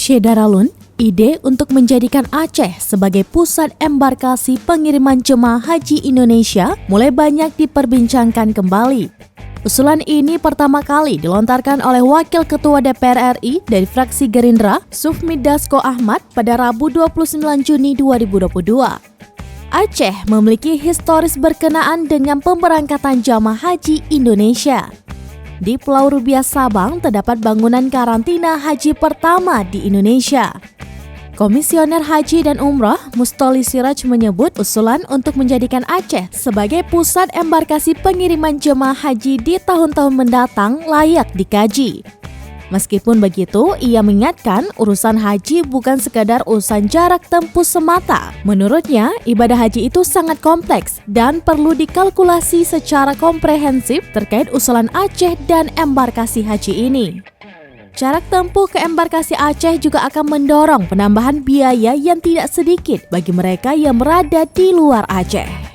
Syedaralun, ide untuk menjadikan Aceh sebagai pusat embarkasi pengiriman jemaah haji Indonesia mulai banyak diperbincangkan kembali. Usulan ini pertama kali dilontarkan oleh Wakil Ketua DPR RI dari fraksi Gerindra, Sufmi Dasko Ahmad pada Rabu 29 Juni 2022. Aceh memiliki historis berkenaan dengan pemberangkatan jamaah haji Indonesia. Di Pulau Rubiah Sabang terdapat bangunan karantina haji pertama di Indonesia. Komisioner Haji dan Umrah Mustoli Siraj menyebut usulan untuk menjadikan Aceh sebagai pusat embarkasi pengiriman jemaah haji di tahun-tahun mendatang layak dikaji. Meskipun begitu, ia mengingatkan urusan haji bukan sekadar urusan jarak tempuh semata. Menurutnya, ibadah haji itu sangat kompleks dan perlu dikalkulasi secara komprehensif terkait usulan Aceh dan embarkasi haji ini. Jarak tempuh ke embarkasi Aceh juga akan mendorong penambahan biaya yang tidak sedikit bagi mereka yang berada di luar Aceh.